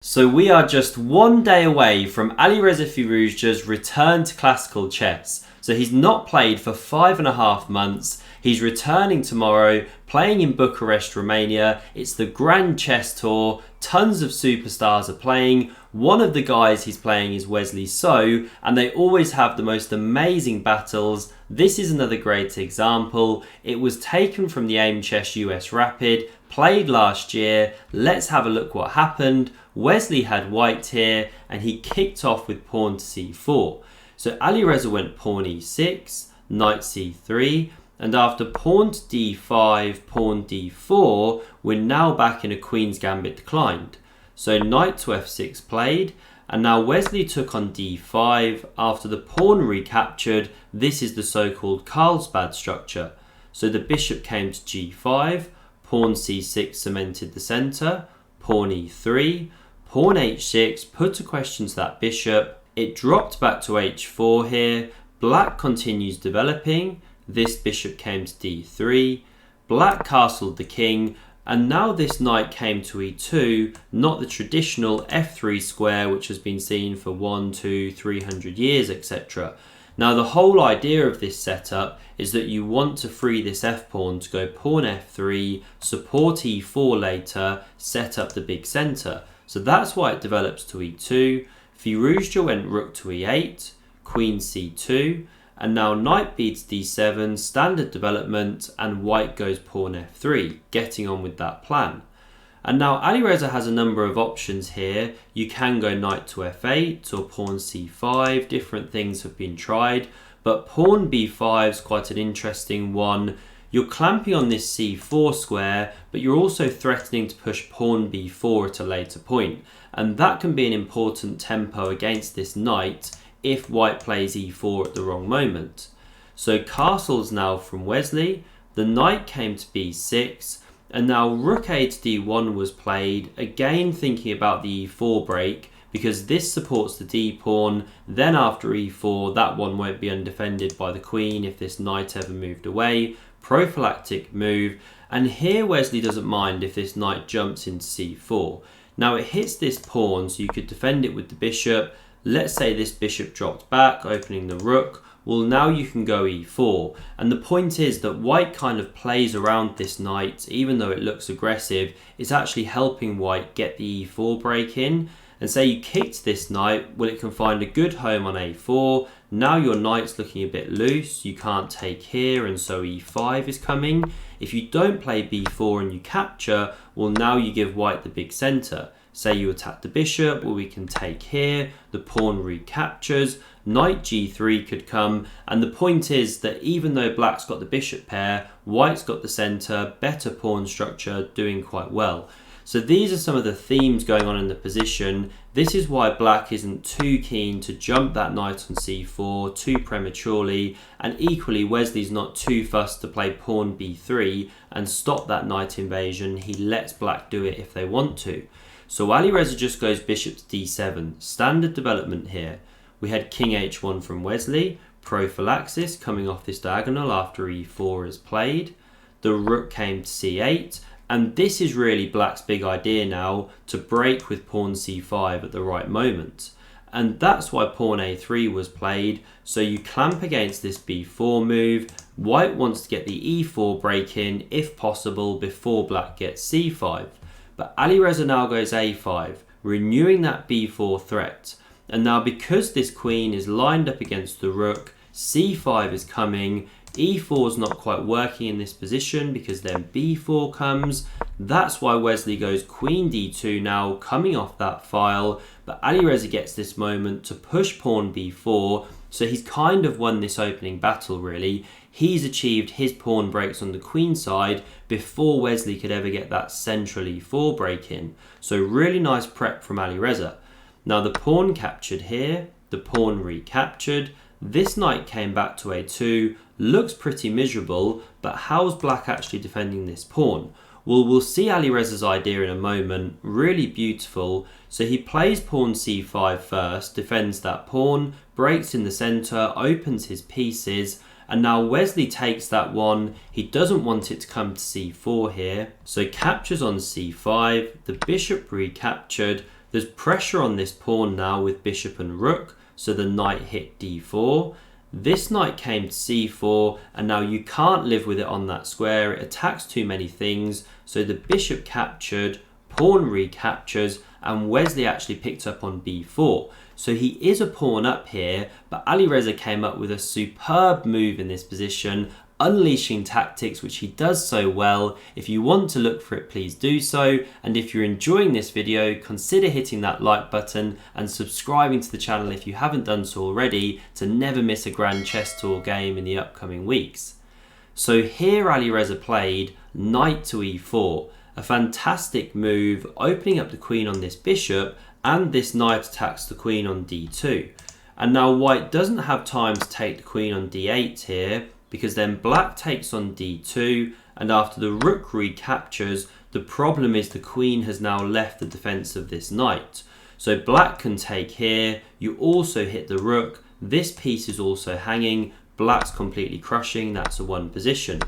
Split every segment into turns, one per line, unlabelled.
So we are just one day away from Alireza Firouzja's return to classical chess. So he's not played for 5.5 months. He's returning tomorrow, playing in Bucharest, Romania. It's the Grand Chess Tour. Tons of superstars are playing. One of the guys he's playing is Wesley So, and they always have the most amazing battles. This is another great example. It was taken from the Aimchess Rapid, played last year. Let's have a look what happened. Wesley had white here, and he kicked off with pawn to c4. So Alireza went pawn e6, knight c3, and after pawn to d5, pawn d4, we're now back in a queen's gambit declined. So knight to f6 played, and now Wesley took on d5. After the pawn recaptured, this is the so-called Carlsbad structure. So the bishop came to g5, pawn c6 cemented the centre, pawn e3, pawn h6 put a question to that bishop. It dropped back to h4 here. Black continues developing. This bishop came to d3. Black castled the king. And now this knight came to e2, not the traditional f3 square which has been seen for 100, 200, 300 years, etc. Now the whole idea of this setup is that you want to free this f-pawn to go pawn f3, support e4 later, set up the big centre. So that's why it develops to e2. Firouzja went rook to e8, queen c2, and now knight beats d7, standard development, and white goes pawn f3, getting on with that plan. And now Alireza has a number of options here. You can go knight to f8 or pawn c5, different things have been tried, but pawn b5 is quite an interesting one. You're clamping on this c4 square, but you're also threatening to push pawn b4 at a later point, and that can be an important tempo against this knight if white plays e4 at the wrong moment. So castles now from Wesley, the knight came to b6, and now rook a to d1 was played, again thinking about the e4 break, because this supports the d-pawn. Then after e4, that one won't be undefended by the queen if this knight ever moved away. Prophylactic move, and here Wesley doesn't mind if this knight jumps into c4. Now it hits this pawn, so you could defend it with the bishop. Let's say this bishop dropped back, opening the rook. Well, now you can go e4, and the point is that white kind of plays around this knight. Even though it looks aggressive, it's actually helping white get the e4 break in. And say you kicked this knight, well, it can find a good home on a4. Now your knight's looking a bit loose, you can't take here, and so e5 is coming. If you don't play b4 and you capture, well, now you give white the big centre. Say you attack the bishop, well, we can take here, the pawn recaptures, knight g3 could come, and the point is that even though black's got the bishop pair, white's got the centre, better pawn structure, doing quite well. So these are some of the themes going on in the position. This is why black isn't too keen to jump that knight on c4 too prematurely, and equally Wesley's not too fussed to play pawn b3 and stop that knight invasion. He lets black do it if they want to. So Alireza just goes bishop to d7, standard development here. We had king h1 from Wesley, prophylaxis coming off this diagonal after e4 is played. The rook came to c8, and this is really black's big idea now, to break with pawn c5 at the right moment. And that's why pawn a3 was played, so you clamp against this b4 move. White wants to get the e4 break in, if possible, before black gets c5. But Alireza now goes a5, renewing that b4 threat. And now because this queen is lined up against the rook, c5 is coming. e4 is not quite working in this position because then b4 comes. That's why Wesley goes queen d2 now, coming off that file. But Alireza gets this moment to push pawn b4. So he's kind of won this opening battle, really. He's achieved his pawn breaks on the queen side before Wesley could ever get that central e4 break in. So really nice prep from Alireza. Now the pawn captured here, the pawn recaptured. This knight came back to a2, looks pretty miserable, but how's black actually defending this pawn? Well, we'll see Alireza's idea in a moment, really beautiful. So he plays pawn c5 first, defends that pawn, breaks in the centre, opens his pieces, and now Wesley takes that one. He doesn't want it to come to c4 here, so captures on c5, the bishop recaptured. There's pressure on this pawn now with bishop and rook, so the knight hit d4. This knight came to c4, and now you can't live with it on that square. It attacks too many things, so the bishop captured, pawn recaptures, and Wesley actually picked up on b4. So he is a pawn up here, but Alireza came up with a superb move in this position, unleashing tactics, which he does so well. If you want to look for it, please do so. And if you're enjoying this video, consider hitting that like button and subscribing to the channel if you haven't done so already, to never miss a Grand Chess Tour game in the upcoming weeks. So here Alireza played knight to e4, a fantastic move, opening up the queen on this bishop, and this knight attacks the queen on d2. And now white doesn't have time to take the queen on d8 here, because then black takes on d2, and after the rook recaptures, the problem is the queen has now left the defense of this knight. So black can take here, you also hit the rook, this piece is also hanging, black's completely crushing, that's a one position.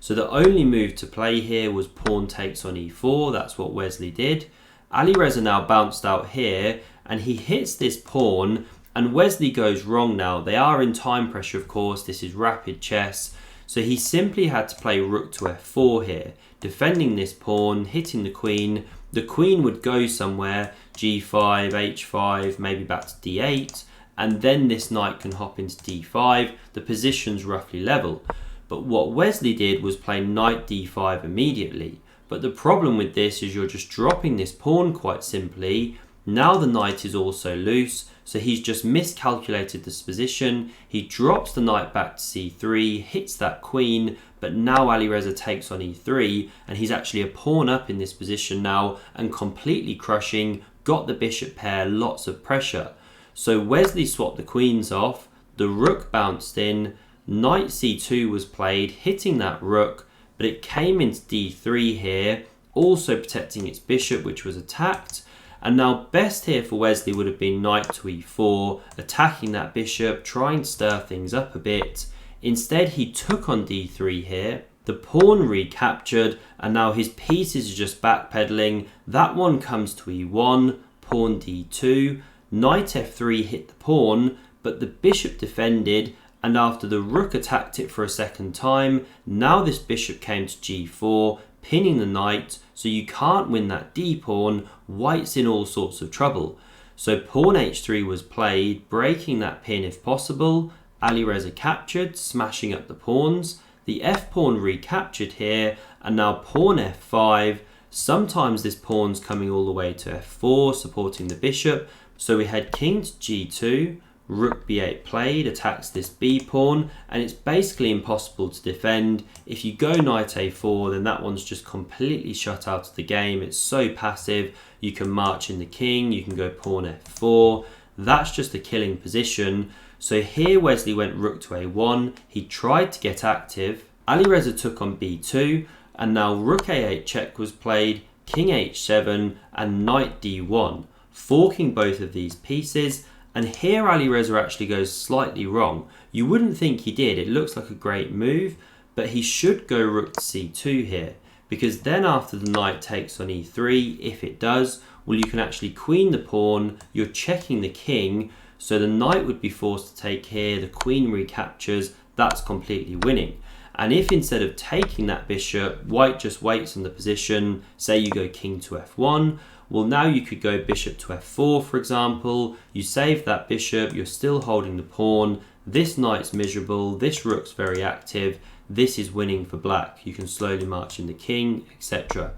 So the only move to play here was pawn takes on e4, that's what Wesley did. Alireza now bounced out here, and he hits this pawn, and Wesley goes wrong now. They are in time pressure, of course, this is rapid chess. So he simply had to play rook to f4 here, defending this pawn, hitting the queen. The queen would go somewhere, g5, h5, maybe back to d8, and then this knight can hop into d5. The position's roughly level. But what Wesley did was play knight d5 immediately. But the problem with this is you're just dropping this pawn quite simply. Now the knight is also loose, so he's just miscalculated this position. He drops the knight back to c3, hits that queen, but now Alireza takes on e3, and he's actually a pawn up in this position now and completely crushing, got the bishop pair, lots of pressure. So Wesley swapped the queens off, the rook bounced in, knight c2 was played, hitting that rook, but it came into d3 here, also protecting its bishop, which was attacked. And now best here for Wesley would have been knight to e4, attacking that bishop, trying to stir things up a bit. Instead, he took on d3 here, the pawn recaptured, and now his pieces are just backpedaling. That one comes to e1, pawn d2, knight f3 hit the pawn, but the bishop defended, and after the rook attacked it for a second time, now this bishop came to g4, pinning the knight, so you can't win that d-pawn. White's in all sorts of trouble. So pawn h3 was played, breaking that pin if possible. Alireza captured, smashing up the pawns. The f-pawn recaptured here, and now pawn f5. Sometimes this pawn's coming all the way to f4, supporting the bishop. So we had king to g2, rook b8 played, attacks this b-pawn, and it's basically impossible to defend. If you go knight a4, then that one's just completely shut out of the game. It's so passive. You can march in the king, you can go pawn f4. That's just a killing position. So here Wesley went rook to a1. He tried to get active. Alireza took on b2, and now rook a8 check was played, king h7, and knight d1, forking both of these pieces. And here Alireza actually goes slightly wrong. You wouldn't think he did, it looks like a great move, but he should go rook to c2 here, because then after the knight takes on e3, if it does, well, you can actually queen the pawn, you're checking the king, so the knight would be forced to take here, the queen recaptures, that's completely winning. And if instead of taking that bishop, white just waits on the position, say you go king to f1, well, now you could go bishop to f4, for example. You save that bishop, you're still holding the pawn. This knight's miserable, this rook's very active. This is winning for black. You can slowly march in the king, etc.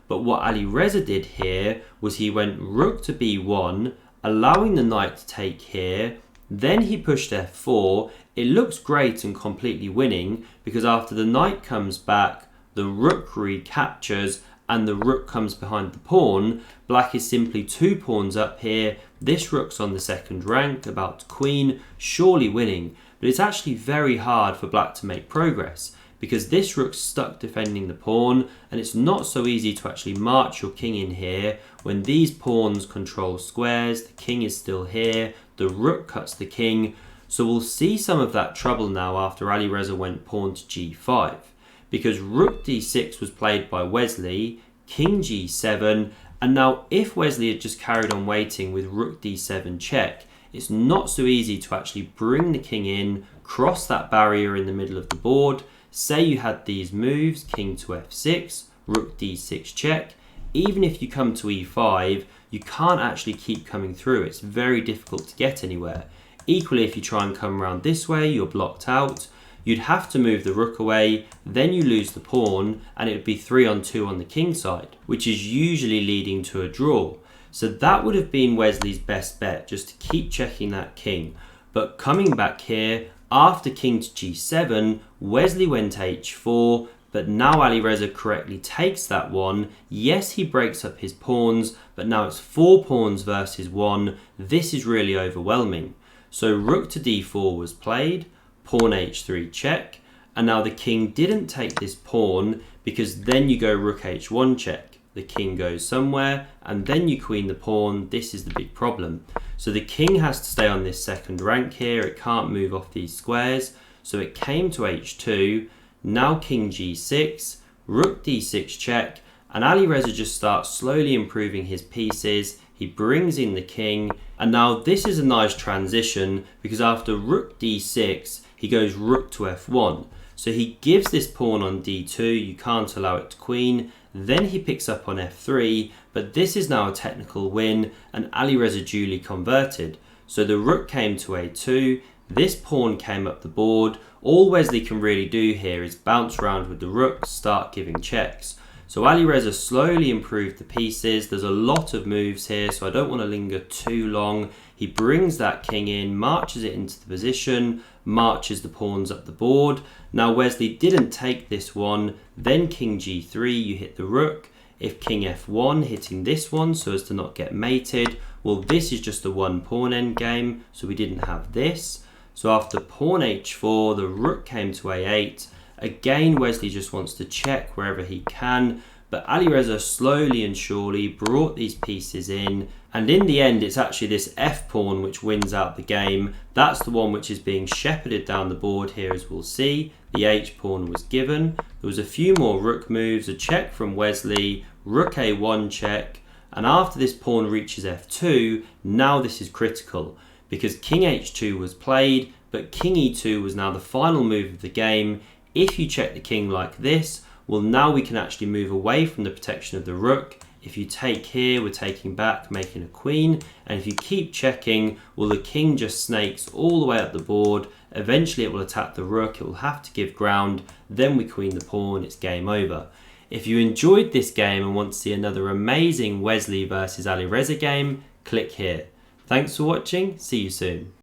But what Alireza did here was he went rook to b1, allowing the knight to take here. Then he pushed f4. It looks great and completely winning, because after the knight comes back, the rook recaptures, and the rook comes behind the pawn. Black is simply 2 pawns up here. This rook's on the second rank, about to queen, surely winning. But it's actually very hard for black to make progress, because this rook's stuck defending the pawn, and it's not so easy to actually march your king in here when these pawns control squares. The king is still here, the rook cuts the king. So we'll see some of that trouble now after Alireza went pawn to g5. Because rook d6 was played by Wesley, king g7, And now if Wesley had just carried on waiting with rook d7 check, it's not so easy to actually bring the king in, cross that barrier in the middle of the board. Say you had these moves, king to f6, rook d6 check. Even if you come to e5, you can't actually keep coming through. It's very difficult to get anywhere. Equally, if you try and come around this way, you're blocked out. You'd have to move the rook away, then you lose the pawn, and it would be 3-on-2 on the king side, which is usually leading to a draw. So that would have been Wesley's best bet, just to keep checking that king. But coming back here, after king to g7, Wesley went h4, but now Alireza correctly takes that one. Yes, he breaks up his pawns, but now it's 4 pawns versus 1. This is really overwhelming. So rook to d4 was played, pawn h3 check, and now the king didn't take this pawn because then you go rook h1 check. The king goes somewhere and then you queen the pawn. This is the big problem. So the king has to stay on this second rank here. It can't move off these squares. So it came to h2. Now king g6, rook d6 check, and Alireza just starts slowly improving his pieces. He brings in the king, and now this is a nice transition because after rook d6, he goes rook to f1. So he gives this pawn on d2, you can't allow it to queen. Then he picks up on f3, but this is now a technical win, and Alireza duly converted. So the rook came to a2, this pawn came up the board. All Wesley can really do here is bounce around with the rook, start giving checks. So Alireza slowly improved the pieces. There's a lot of moves here, so I don't want to linger too long. He brings that king in, marches it into the position, marches the pawns up the board. Now Wesley didn't take this one, then king g3, you hit the rook. If king f1, hitting this one so as to not get mated, well, this is just a 1 pawn endgame, so we didn't have this. So after pawn h4, the rook came to a8. Again, Wesley just wants to check wherever he can, but Alireza slowly and surely brought these pieces in, and in the end it's actually this f pawn which wins out the game. That's the one which is being shepherded down the board here, as we'll see. The h pawn was given. There was a few more rook moves, a check from Wesley, rook a1 check, and after this pawn reaches f2, now this is critical, because king h2 was played, but king e2 was now the final move of the game. If you check the king like this, well, now we can actually move away from the protection of the rook. If you take here, we're taking back, making a queen, and if you keep checking, well, the king just snakes all the way up the board. Eventually it will attack the rook, it will have to give ground, then we queen the pawn, it's game over. If you enjoyed this game and want to see another amazing Wesley versus Alireza game, click here. Thanks for watching, see you soon.